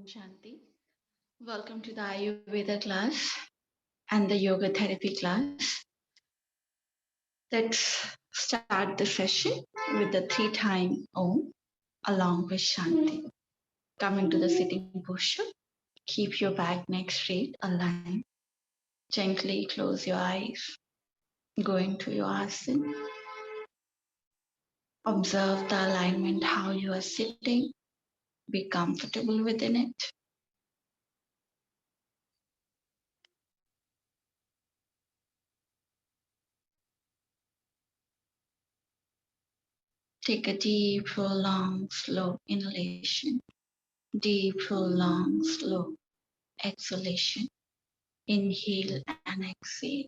Shanti. Welcome to the Ayurveda class and the yoga therapy class. Let's start the session with the three-time Om along with Shanti. Coming to the sitting posture, keep your back, neck straight, aligned. Gently close your eyes. Go into your asana. Observe the alignment, how you are sitting. Be comfortable within it. Take a deep, prolonged, slow inhalation. Deep, prolonged, slow exhalation. Inhale and exhale.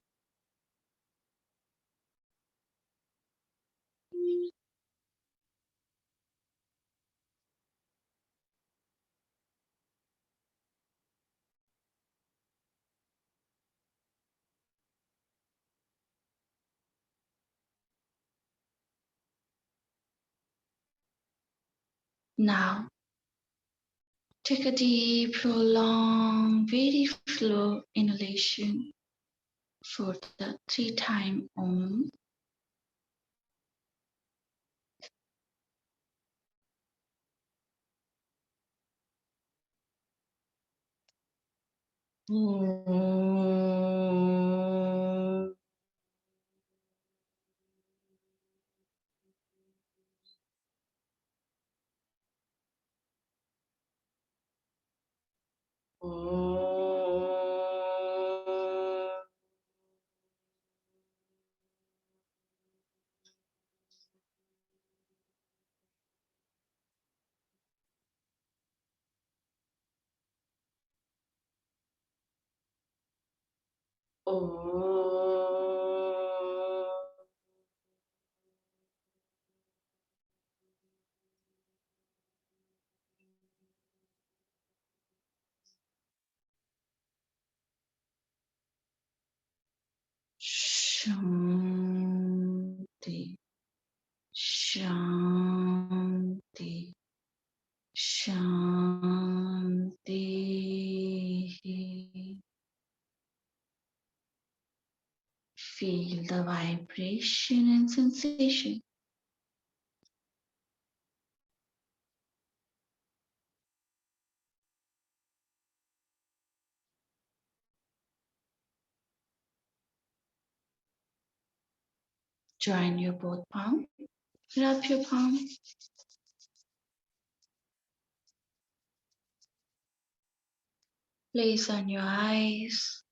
Now, take a deep, prolonged, very slow inhalation for the three-time Om. Shanti, Shanti, Shanti. Feel the vibration and sensation. Join your both palms. Wrap your palm. Place on your eyes.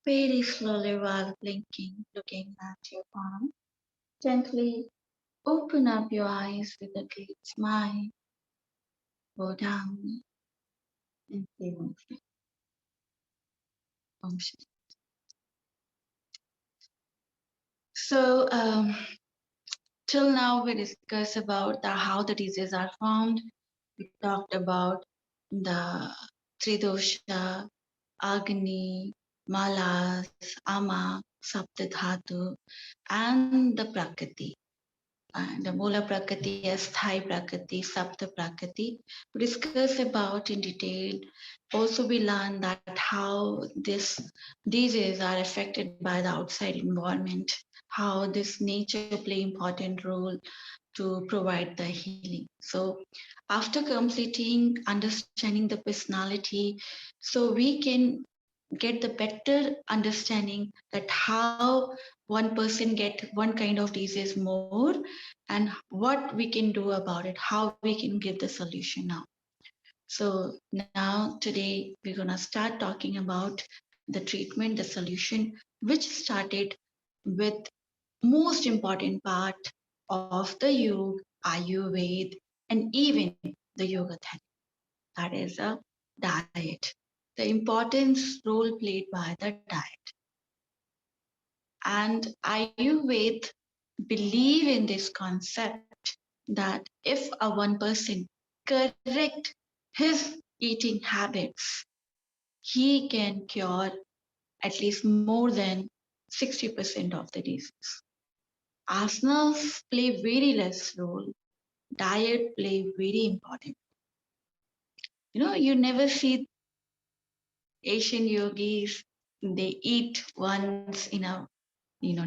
Very slowly while blinking, looking at your palm. Gently open up your eyes with a great smile. Go down and feel Om Shanti. So, till now we discussed about how the diseases are formed. We talked about the Tridosha, Agni, Malas, Ama, Saptadhatu, and the Prakriti. And the Mula Prakriti, Asthai Prakriti, Sapta Prakriti. We discuss about in detail. Also, we learn that how this diseases are affected by the outside environment, how this nature play important role to provide the healing. So after completing understanding the personality, so we can get the better understanding that how one person get one kind of disease more and what we can do about it, how we can give the solution now. So now today we're gonna start talking about the treatment, the solution, which started with most important part of the yoga, Ayurveda, and even the yoga therapy. That is a diet. The importance role played by the diet. And Ayurveda believe in this concept that if a one person correct his eating habits, he can cure at least more than 60% of the disease. Asanas play very less role diet play very important. You never see Asian yogis, they eat once in a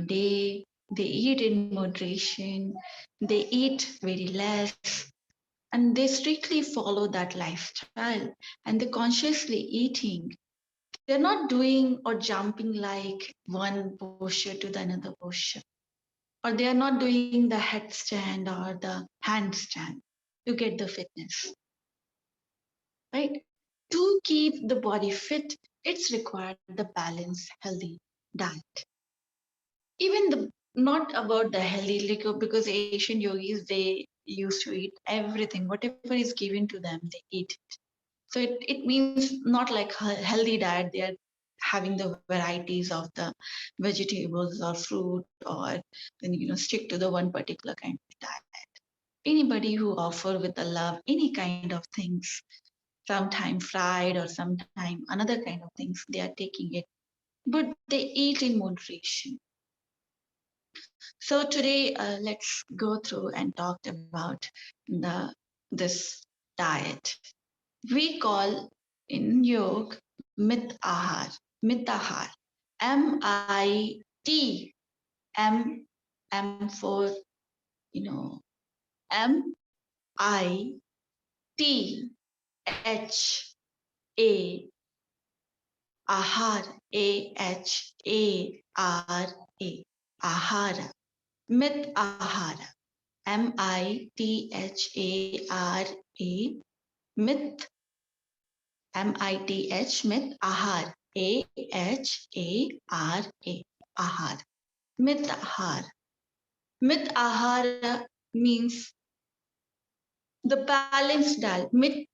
day, they eat in moderation, they eat very less, and they strictly follow that lifestyle, and they're consciously eating. They're not doing or jumping like one posture to the another posture, or they are not doing the headstand or the handstand to get the fitness, right? To keep the body fit, it's required the balanced, healthy diet. Even the not about the healthy liquor, because Asian yogis, they used to eat everything, whatever is given to them, they eat it. So it means not like healthy diet. They are having the varieties of the vegetables or fruit, or then stick to the one particular kind of diet. Anybody who offer with the love any kind of things, sometime fried or sometime another kind of things, they are taking it, but they eat in moderation. So today, let's go through and talk about this diet. We call in yoga Mithahara, Mithahara, M-I-T, M for M-I-T-H-A, Ahar, A-H-A-R-A, Ahara, Mithahara, M-I-T-H-A-R-A, Myth, M-I-T-H, Myth, Ahar, A-H-A-R-A, Ahar, Mithahara. Mithahara means the balanced diet. Myth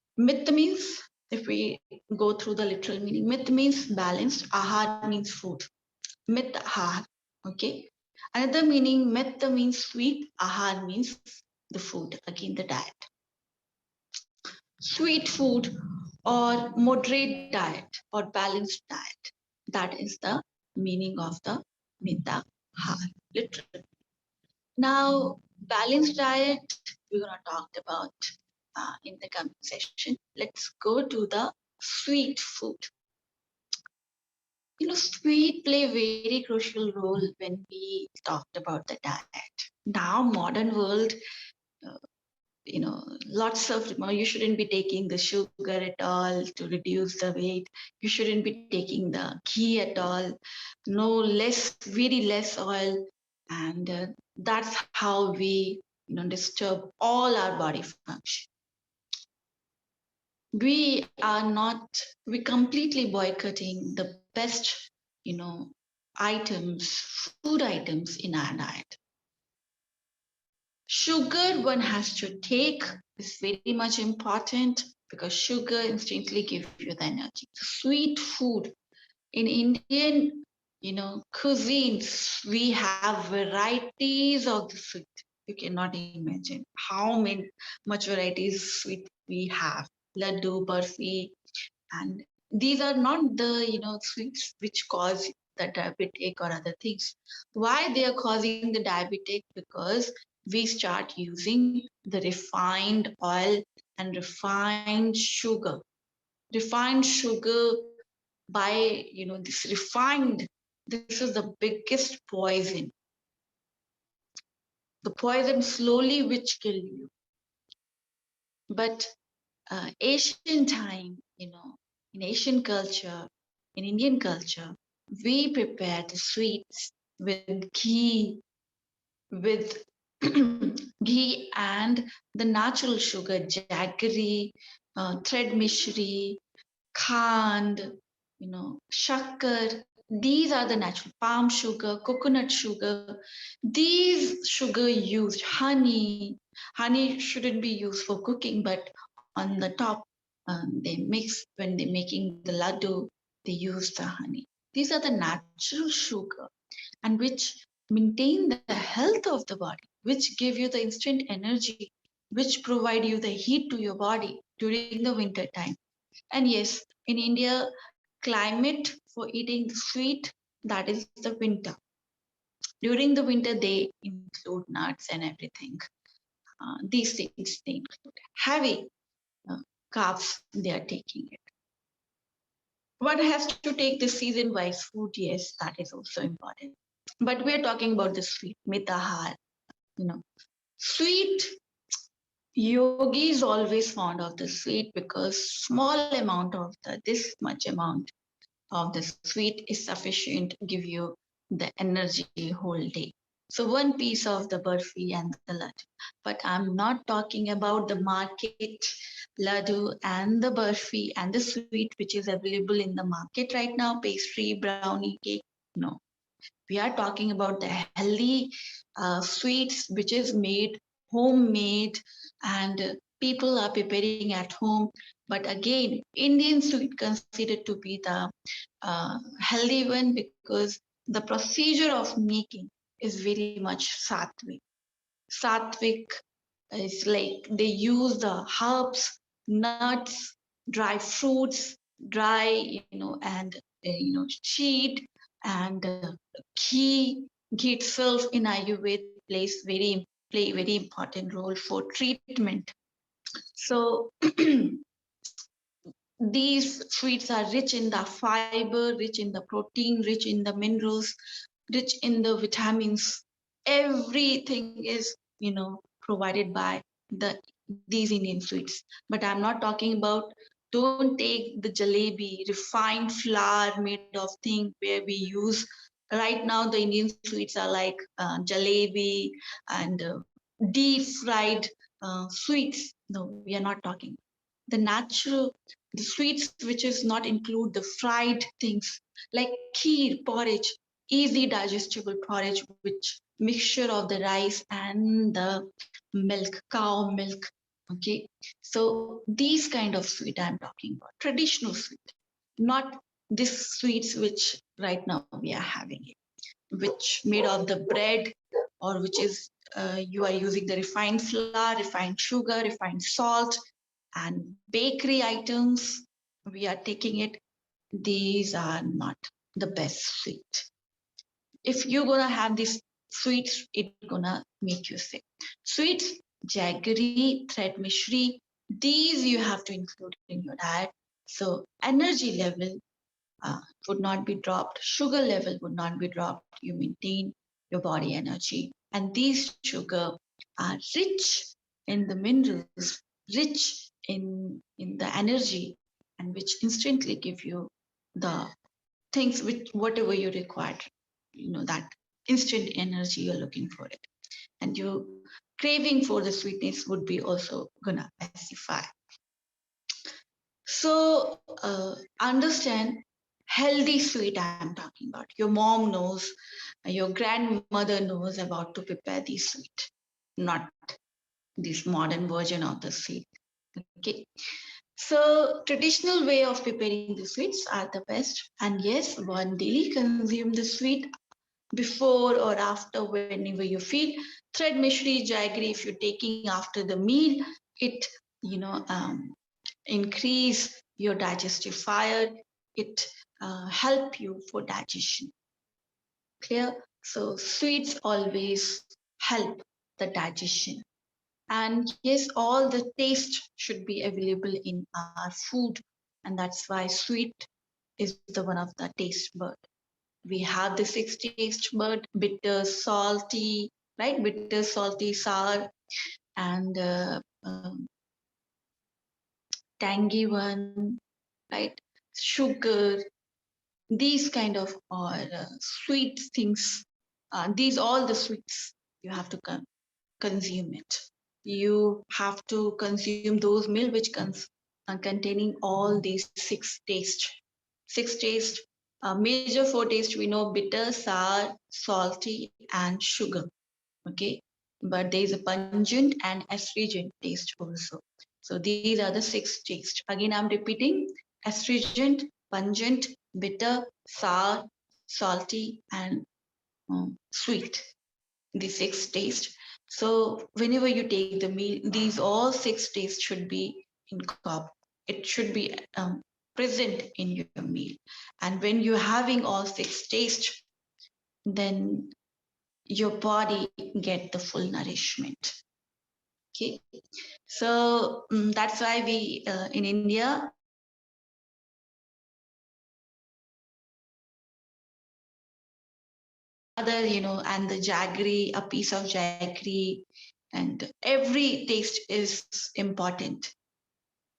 means, if we go through the literal meaning, myth means balanced, ahar means food. Mithahara, okay? Another meaning, myth means sweet, ahar means the food, again the diet. Sweet food or moderate diet or balanced diet. That is the meaning of the Mithahara, literally. Now, balanced diet, we're going to talk about in the coming session. Let's go to the sweet food. Sweet play a very crucial role when we talked about the diet. Now, modern world, uh, lots of, you shouldn't be taking the sugar at all to reduce the weight. You shouldn't be taking the ghee at all. No, less, very less oil. And that's how we, disturb all our body function. We completely boycotting the best, items, food items in our diet. Sugar one has to take is very much important, because sugar instantly gives you the energy. Sweet food in Indian, cuisines, we have varieties of the sweet. You cannot imagine how much varieties sweet we have. Laddu, barfi, and these are not the sweets which cause the diabetic or other things. Why they are causing the diabetic? Because we start using the refined oil and refined sugar. Refined sugar, by this refined, this is the biggest poison. The poison slowly which kill you. But Asian time, in Asian culture, in Indian culture, we prepare the sweets with ghee, with ghee and the natural sugar, jaggery, thread mishri, khand, shakkar. These are the natural palm sugar, coconut sugar. These sugar used honey. Honey shouldn't be used for cooking, but on the top, they mix when they're making the laddu. They use the honey. These are the natural sugar, and which maintain the health of the body, which give you the instant energy, which provide you the heat to your body during the winter time. And yes, in India, climate for eating sweet, that is the winter. During the winter, they include nuts and everything. These things they include. Heavy carbs, they are taking it. One has to take the season-wise food, yes, that is also important. But we're talking about the sweet, Mithahara, Sweet, yogi is always fond of the sweet because small amount of this much amount of the sweet is sufficient to give you the energy whole day. So one piece of the burfi and the laddu. But I'm not talking about the market laddu and the burfi and the sweet which is available in the market right now, pastry, brownie, cake. No. We are talking about the healthy sweets which is made homemade and people are preparing at home. But again, Indian sweet considered to be the healthy one because the procedure of making is very much sattvic. Sattvic is like they use the herbs, nuts, dry fruits, dry, and cheat and ghee. Ghee itself in Ayurveda play very important role for treatment. So these sweets are rich in the fiber, rich in the protein, rich in the minerals, rich in the vitamins. Everything is, provided by these Indian sweets. But I'm not talking about, don't take the jalebi, refined flour made of thing where we use. Right now, the Indian sweets are like jalebi and deep fried sweets. No, we are not talking. The natural, the sweets which is not include the fried things like kheer, porridge, easy digestible porridge, which mixture of the rice and the milk, cow milk. Okay, so these kind of sweet I'm talking about, traditional sweet, not this sweets which right now we are having it, which made of the bread or which is you are using the refined flour, refined sugar, refined salt, and bakery items. We are taking it. These are not the best sweet. If you're gonna have these sweets, it's gonna make you sick. Sweets, jaggery, thread mishri, these you have to include in your diet. So energy level would not be dropped, sugar level would not be dropped. You maintain your body energy. And these sugar are rich in the minerals, rich in the energy, and which instantly give you the things which whatever you require, that instant energy you're looking for it. And your craving for the sweetness would be also gonna pacify. So understand healthy sweet I'm talking about. Your mom knows, your grandmother knows about to prepare the sweet, not this modern version of the sweet. Okay. So traditional way of preparing the sweets are the best. And yes, one daily consume the sweet before or after whenever you feel. Thread mishri, jaggery, if you're taking after the meal, it increase your digestive fire. It help you for digestion. Clear? So sweets always help the digestion. And yes, all the taste should be available in our food. And that's why sweet is the one of the taste bud. We have the 6 taste bud: bitter, salty, right? Bitter, salty, sour, and tangy one, right? Sugar, these kind of or sweet things. These all the sweets you have to consume it. You have to consume those meal which containing all these 6 taste. 6 taste. Major 4 taste we know: bitter, sour, salty, and sugar. Okay, but there is a pungent and astringent taste also. So these are the 6 taste. Again, I'm repeating: astringent, pungent, bitter, sour, salty, and sweet. The 6 taste. So whenever you take the meal, these all 6 tastes should be in cup. It should be present in your meal. And when you're having all 6 tastes, then your body get the full nourishment. Okay, so that's why we in India, other, and the jaggery, a piece of jaggery, and every taste is important,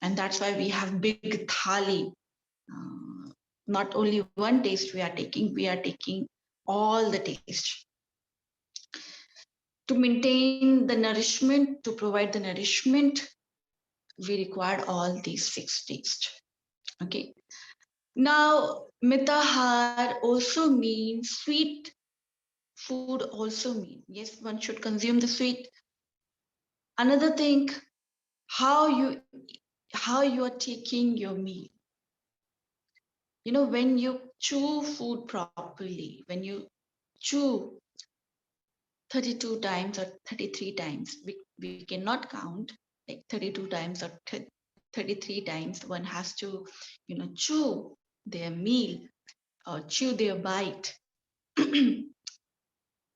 and that's why we have big thali. Not only one taste we are taking all the taste to maintain the nourishment, to provide the nourishment. We require all these six tastes. Okay. Now, Mithahara also means sweet food. Also mean, yes, one should consume the sweet. Another thing, how you how you are taking your meal. When you chew food properly, when you chew 32 times or 33 times, we cannot count like 32 times or 33 times. One has to, chew their meal or chew their bite.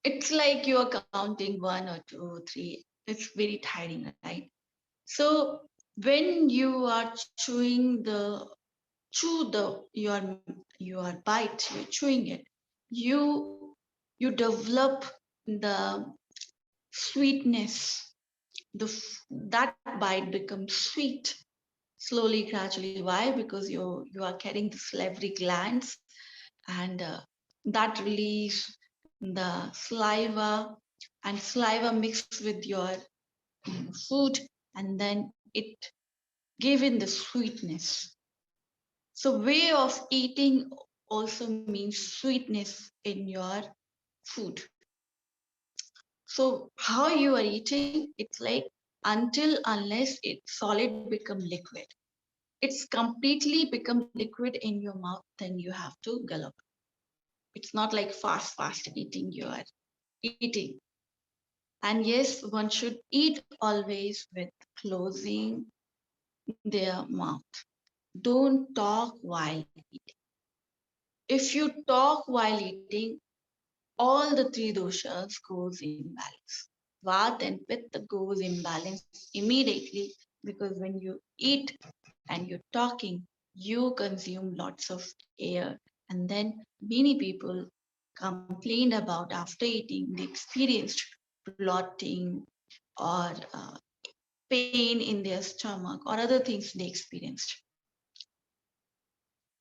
It's like you are counting one or two or three. It's very tiring, right? So when you are your bite, you're chewing it, you develop the sweetness. That bite becomes sweet slowly, gradually. Why? Because you are carrying the salivary glands, and that release the saliva, and saliva mixed with your food, and then it given the sweetness. So way of eating also means sweetness in your food. So how you are eating, it's like until unless it's solid become liquid. It's completely become liquid in your mouth, then you have to gulp. It's not like fast eating you are eating. And yes, one should eat always with closing their mouth. Don't talk while eating. If you talk while eating, all the three doshas goes in balance. Vata and Pitta goes in balance immediately, because when you eat and you're talking, you consume lots of air. And then many people complained about after eating, they experienced bloating or pain in their stomach or other things they experienced.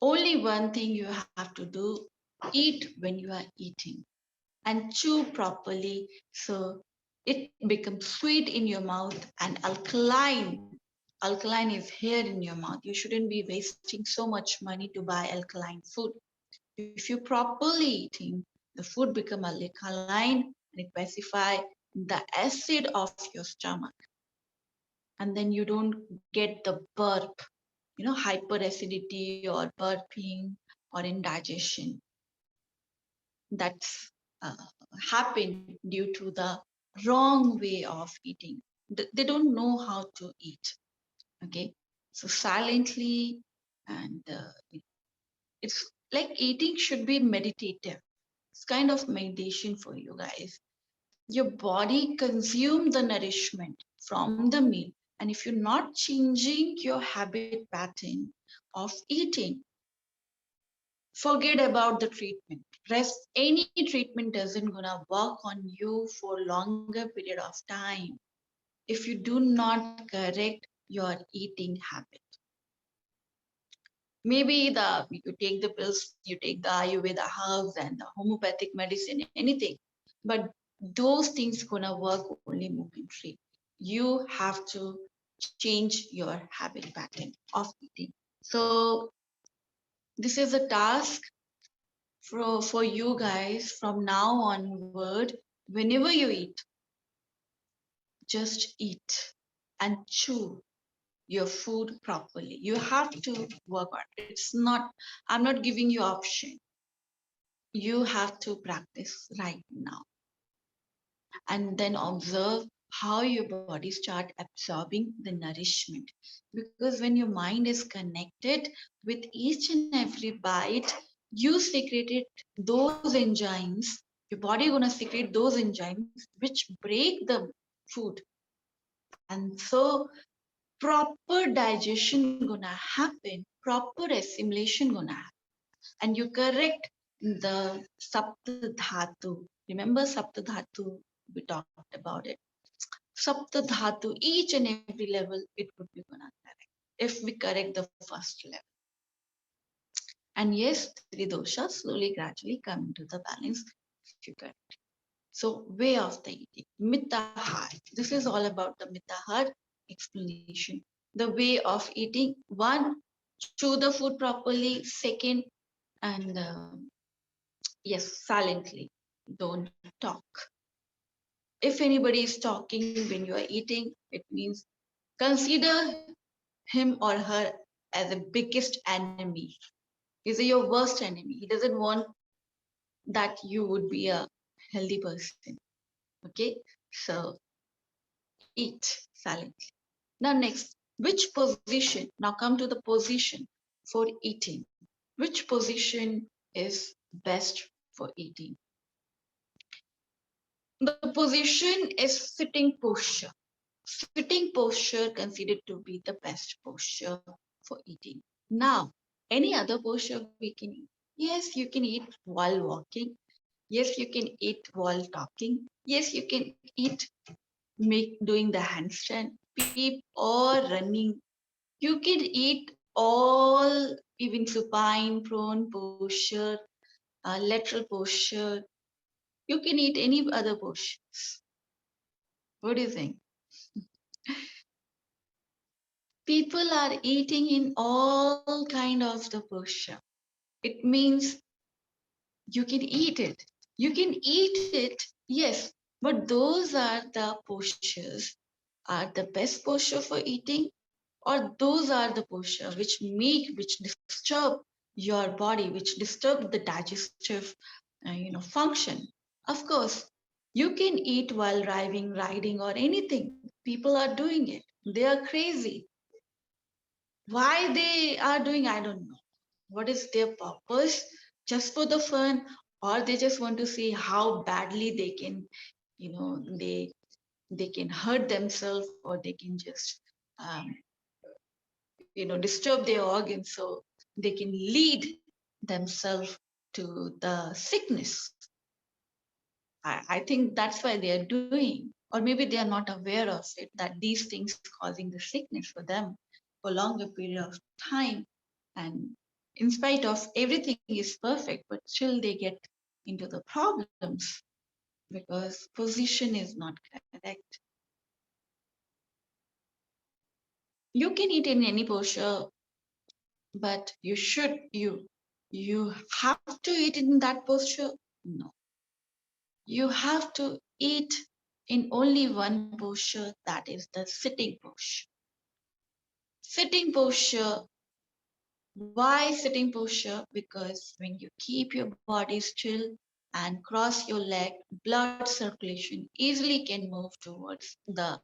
Only one thing you have to do, eat when you are eating and chew properly, so it becomes sweet in your mouth and alkaline. Alkaline is here in your mouth. You shouldn't be wasting so much money to buy alkaline food. If you properly eating, the food become alkaline and it pacify the acid of your stomach, and then you don't get the burp, hyperacidity or burping or indigestion. That's happen due to the wrong way of eating. They don't know how to eat. Okay, so silently, and it's like eating should be meditative. It's kind of meditation for you guys. Your body consume the nourishment from the meal, and if you're not changing your habit pattern of eating, forget about the treatment. Rest, any treatment doesn't gonna work on you for longer period of time if you do not correct your eating habit. Maybe you take the pills, you take the Ayurveda herbs and the homeopathic medicine, anything, but those things gonna work only momentary. You have to change your habit pattern of eating. So this is a task for you guys from now onward. Whenever you eat, just eat and chew your food properly. You have to work on it. It's not, I'm not giving you option. You have to practice right now, and then observe how your body start absorbing the nourishment. Because when your mind is connected with each and every bite, you secreted those enzymes. Your body gonna secrete those enzymes which break the food. And so proper digestion gonna happen, proper assimilation gonna happen. And you correct the Sapta Dhatu. Remember Sapta Dhatu? We talked about it. Sapta Dhatu, each and every level, it would be gonna correct if we correct the first level. And yes, three doshas slowly, gradually come into the balance if you correct. So, way of the eating, Mithahara. This is all about the Mithahara explanation. The way of eating: one, chew the food properly. Second, and yes, silently, don't talk. If anybody is talking when you are eating, it means consider him or her as the biggest enemy. He's your worst enemy. He doesn't want that you would be a healthy person. Okay, so eat silently. Now, next, which position? Now, come to the position for eating. Which position is best for eating? The position is sitting posture. Sitting posture considered to be the best posture for eating. Now, any other posture we can eat. Yes, you can eat while walking. Yes, you can eat while talking. Yes, you can eat doing the handstand, peep, or running. You can eat all, even supine, prone posture, lateral posture. You can eat any other postures. What do you think? People are eating in all kind of the posture. It means you can eat it. You can eat it, yes, but those are the postures. Are the best posture for eating, or those are the posture which disturb your body, which disturb the digestive function? Of course, you can eat while driving, riding, or anything. People are doing it. They are crazy. Why they are doing, I don't know. What is their purpose? Just for the fun, or they just want to see how badly they can, you know, they can hurt themselves, or they can just disturb their organs, so they can lead themselves to the sickness. I think that's why they are doing, or maybe they are not aware of it, that these things causing the sickness for them for longer period of time. And in spite of everything is perfect, but still they get into the problems because position is not correct. You can eat in any posture, but you have to eat in that posture. No, you have to eat in only one posture, that is the sitting posture. Sitting posture. Why sitting posture? Because when you keep your body still and cross your leg, blood circulation easily can move towards the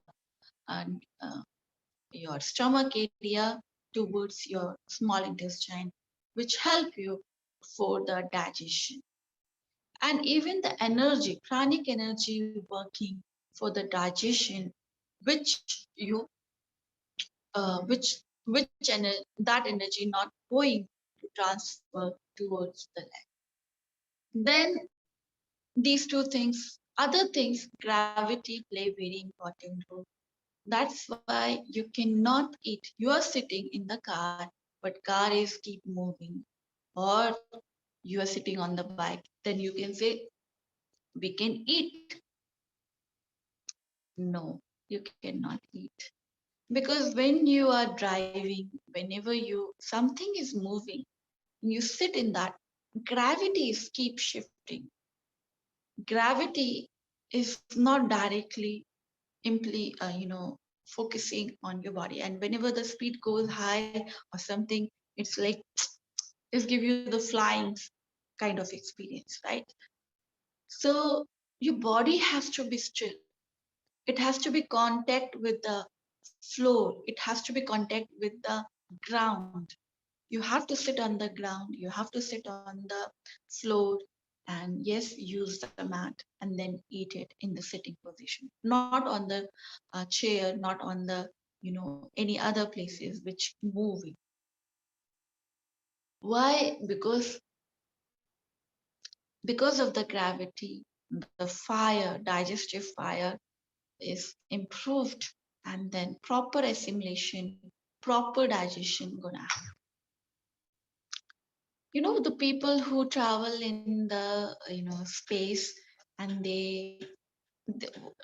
your stomach area, towards your small intestine, which help you for the digestion. And even the energy, pranic energy working for the digestion, which you that energy not going to transfer towards the leg. Then these two things, other things, gravity play very important role. That's why you cannot eat. You are sitting in the car, but car is keep moving, or you are sitting on the bike. Then you can say we can eat. No, you cannot eat. Because when you are driving, whenever something is moving, you sit in that, gravity is keep shifting. Gravity is not directly focusing on your body. And whenever the speed goes high or something, it's like just give you the flying kind of experience, right? So your body has to be still. It has to be contact with the floor. It has to be contact with the ground. You have to sit on the ground. You have to sit on the floor. and yes, use the mat and then eat it in the sitting position, not on the chair, not on the any other places which moving. Why? Because of the gravity, the fire, digestive fire is improved, and then proper assimilation, proper digestion gonna happen. The people who travel in the space, and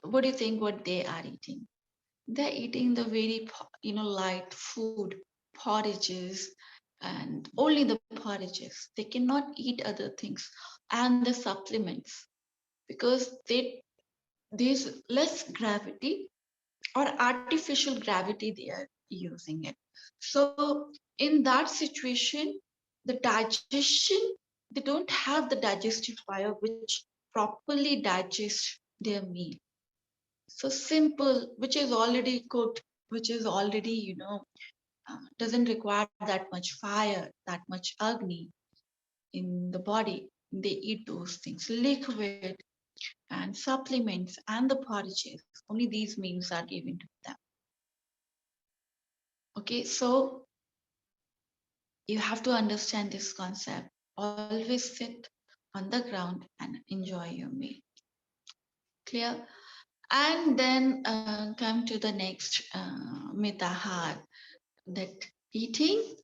what do you think what they are eating? They're eating the very light food, porridges, and only the porridges. They cannot eat other things and the supplements, because there's less gravity or artificial gravity they are using it. So in that situation, the digestion, they don't have the digestive fire which properly digest their meal. So simple, which is already cooked, which is already doesn't require that much fire, that much agni in the body. They eat those things, liquid and supplements and the porridges. Only these meals are given to them. Okay, so you have to understand this concept. Always sit on the ground and enjoy your meal. Clear? And then come to the next Mithahara, that eating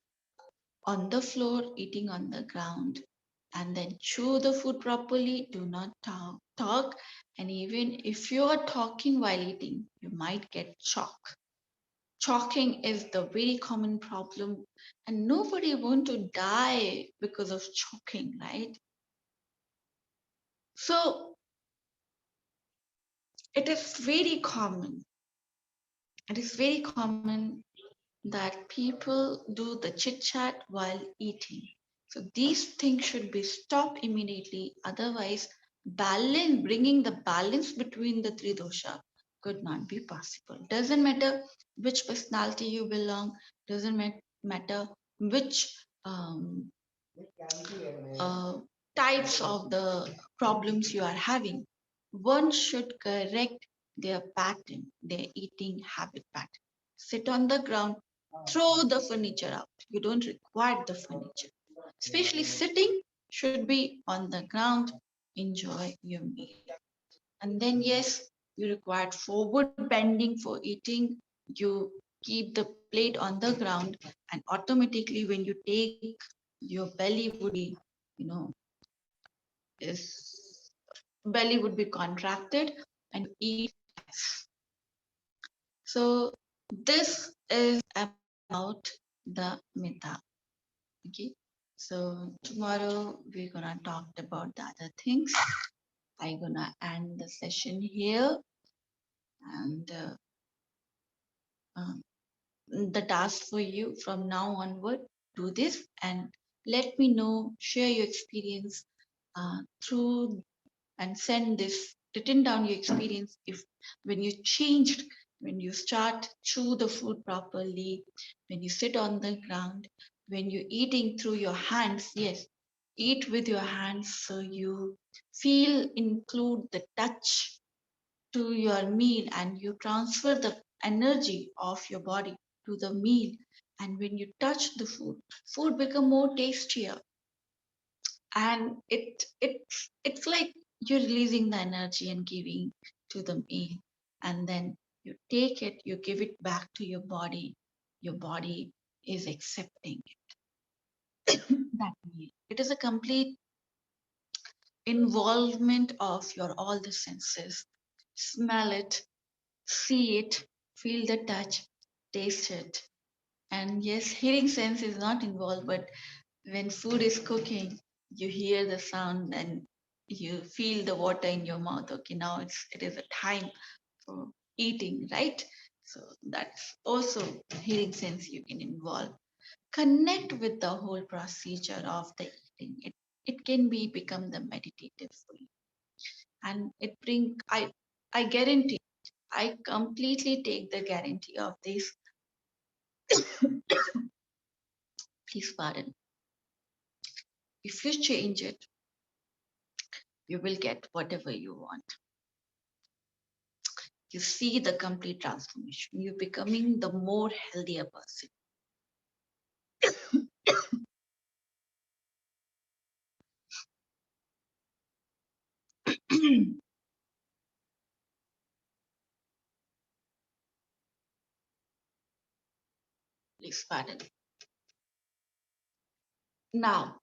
on the floor, eating on the ground, and then chew the food properly. Do not talk. And even if you are talking while eating, you might get choke. Choking is the very common problem, and nobody want to die because of choking, right? So it is very common. It is very common that people do the chit chat while eating. So these things should be stopped immediately. Otherwise, bringing the balance between the three dosha could not be possible. Doesn't matter which personality you belong. Doesn't matter which uh, types of the problems you are having. One should correct their pattern, their eating habit pattern. Sit on the ground, throw the furniture out. You don't require the furniture. Especially sitting should be on the ground. Enjoy your meal. And then, yes, you require forward bending for eating. You keep the plate on the ground, and automatically, when you take, your belly would be, you know, is belly would be contracted and eat less. So this is about the Mita. Okay. So tomorrow we're gonna talk about the other things. I'm gonna end the session here, and um, the task for you from now onward, do this and let me know, share your experience through, and send this, written down your experience, if when you changed, when you start chew the food properly, when you sit on the ground, when you're eating through your hands. Yes, eat with your hands, so you feel, include the touch to your meal, and you transfer the energy of your body to the meal. And when you touch the food become more tastier, and it's like you're releasing the energy and giving to the meal. And then you take it, you give it back to your body. Your body is accepting that meal. It is a complete involvement of your all the senses. Smell it, see it, feel the touch, taste it. And yes, hearing sense is not involved, but when food is cooking, you hear the sound and you feel the water in your mouth. Okay, now it is a time for eating, right? So that's also hearing sense you can involve. Connect with the whole procedure of the eating. It can be become the meditative for you. And it bring I guarantee, I completely take the guarantee of this. Please pardon. If you change it, you will get whatever you want. You see the complete transformation. You're becoming the more healthier person. Please pardon. Now,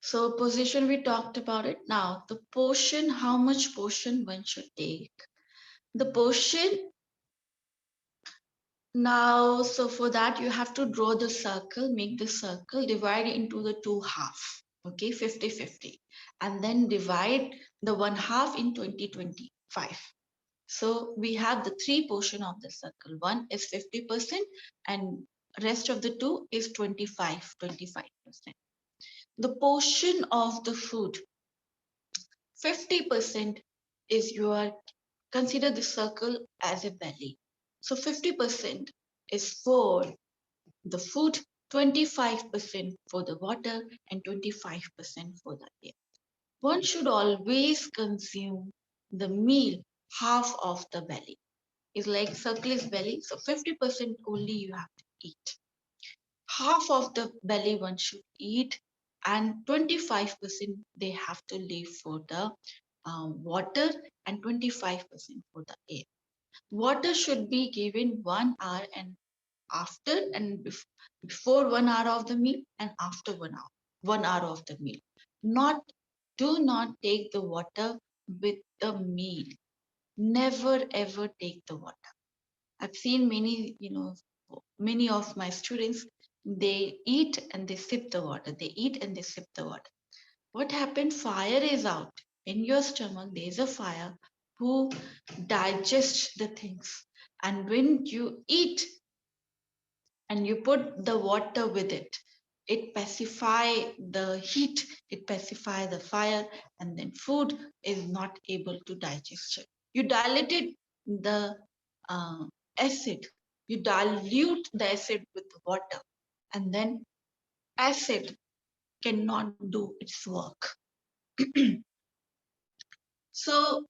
so position, we talked about it. Now, the portion, how much portion one should take. The portion, now, so for that, you have to draw the circle, make the circle, divide it into the two half, okay, 50-50. And then divide the one half in 20-25. So we have the three portion of the circle. One is 50% and rest of the two is 25%. The portion of the food, 50% is your, consider the circle as a belly. So 50% is for the food, 25% for the water, and 25% for the air. One should always consume the meal half of the belly. It's like circle is belly, so 50% only you have to eat. Half of the belly one should eat, and 25% they have to leave for the water, and 25% for the air. Water should be given 1 hour and after and before 1 hour of the meal and after 1 hour of the meal. Do not take the water with the meal. Never ever take the water. I've seen many of my students, they eat and they sip the water. They eat and they sip the water. What happened? Fire is out in your stomach. There's a fire who digests the things. And when you eat and you put the water with it, it pacify the heat, it pacify the fire, and then food is not able to digest it. You diluted the uh, acid, you dilute the acid with the water, and then acid cannot do its work. So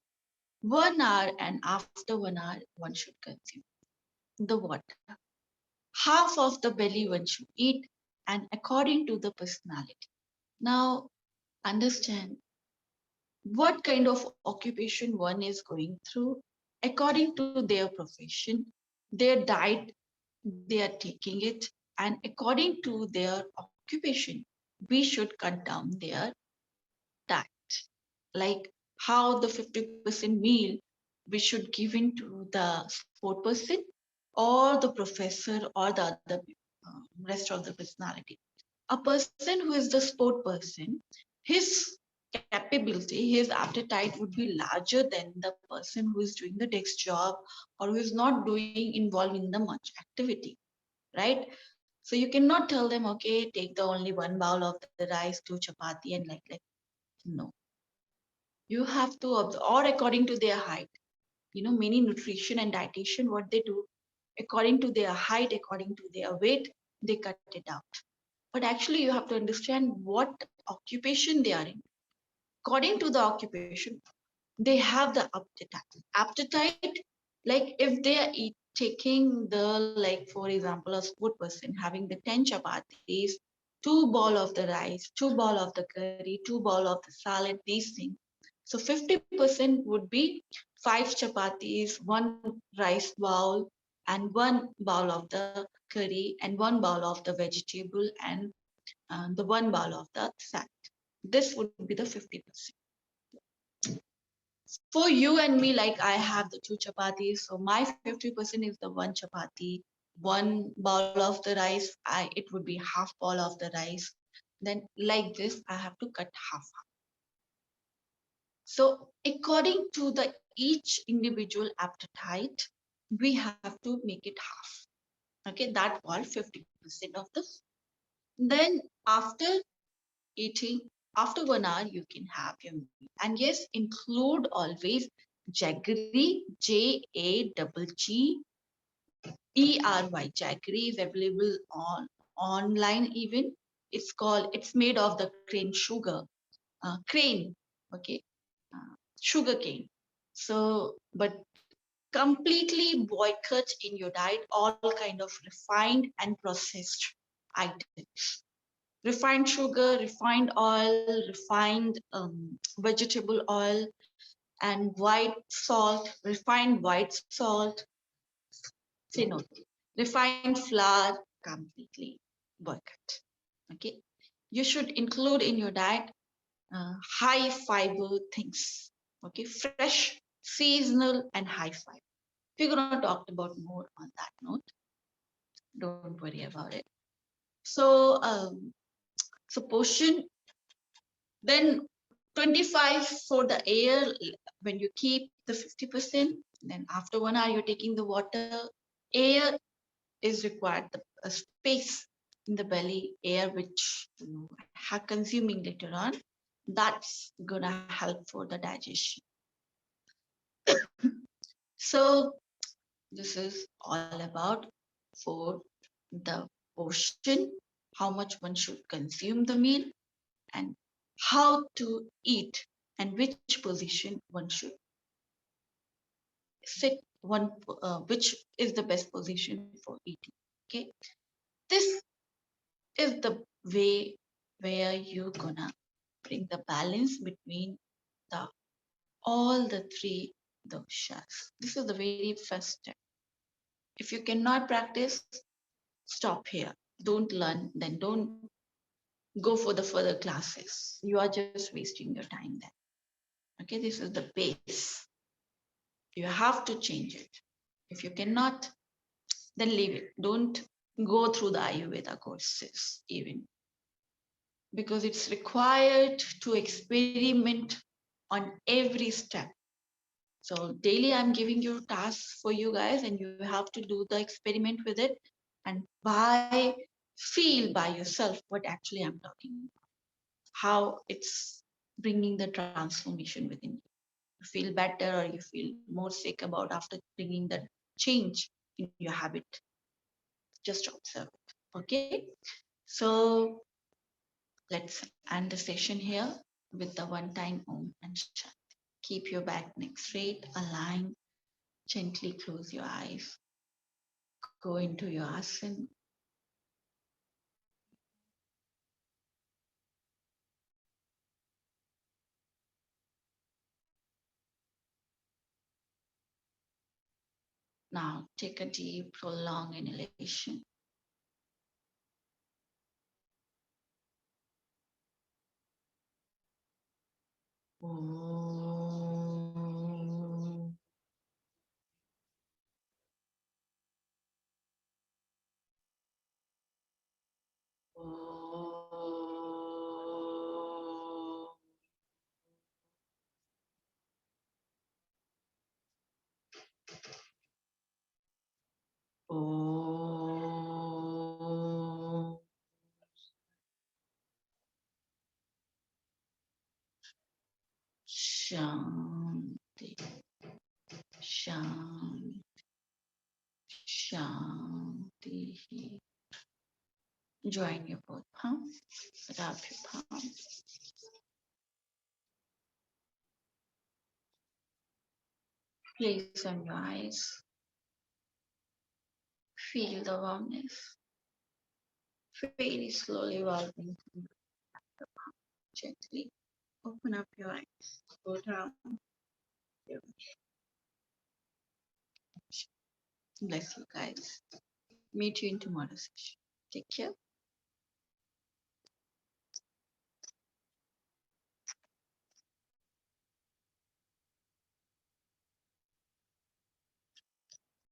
1 hour and after 1 hour, one should consume the water. Half of the belly one should eat, and according to the personality. Now, understand what kind of occupation one is going through. According to their profession, their diet, they are taking it, and according to their occupation, we should cut down their diet. Like how the 50% meal we should give into the sport person or the professor or the other rest of the personality. A person who is the sport person, his capability, his appetite would be larger than the person who is doing the desk job or who is not doing involved in the much activity, right? So you cannot tell them, okay, take the only one bowl of the rice, two chapati, and like no. You have to observe, or according to their height. Many nutrition and dietitian, what they do, according to their height, according to their weight, they cut it out. But actually, you have to understand what occupation they are in. According to the occupation, they have the appetite. Appetite, like if they are taking the, like for example, a sport person having the 10 chapatis, 2 bowl of the rice, 2 bowl of the curry, 2 bowl of the salad, these things. So 50% would be 5 chapatis, 1 rice bowl, and 1 bowl of the curry, and 1 bowl of the vegetable, and the 1 bowl of the salad. This would be the 50%. For you and me, like I have the 2 chapatis, so my 50% is the 1 chapati, 1 bowl of the rice. It would be half bowl of the rice. Then like this, I have to cut half. So according to the each individual appetite, we have to make it half. Okay, that called 50% of the. Then after eating, after 1 hour, you can have your meal. And yes, include always jaggery, Jaggery. Jaggery is available on online even. It's made of the crane sugar, crane. Okay. sugarcane. So, but completely boycott in your diet all kind of refined and processed items. Refined sugar, refined oil, refined vegetable oil, and white salt, refined white salt, say no. Refined flour, completely boycott. Okay. You should include in your diet high fiber things. Okay. Fresh, seasonal, and high fiber. We're going to talk about more on that note. Don't worry about it. So, portion, then 25 for the air when you keep the 50%. Then after 1 hour, you're taking the water. Air is required, a space in the belly, air which you are consuming later on. That's gonna help for the digestion. So this is all about for the portion, how much one should consume the meal, and how to eat, and which position one should sit, which is the best position for eating. Okay, this is the way where you're gonna bring the balance between the all the three doshas. This is the very first step. If you cannot practice, stop here. Don't learn, then don't go for the further classes. You are just wasting your time then. Okay, this is the base. You have to change it. If you cannot, then leave it. Don't go through the Ayurveda courses even, because it's required to experiment on every step. So daily I'm giving you tasks for you guys, and you have to do the experiment with it and feel by yourself what actually I'm talking about, how it's bringing the transformation within you. You feel better or you feel more sick about after bringing the change in your habit. Just observe it. Okay. So let's end the session here with the one time Om and Shanti. Keep your back neck straight, aligned. Gently close your eyes. Go into your asana. Now take a deep, prolonged inhalation. Om. Om. Om. Shanti. Shanti. Shanti. Join your both palms. Rub your palms. Place on your eyes. Feel the warmness. Very slowly evolving gently. Open up your eyes. Go down. Bless you guys. Meet you in tomorrow's session. Take care.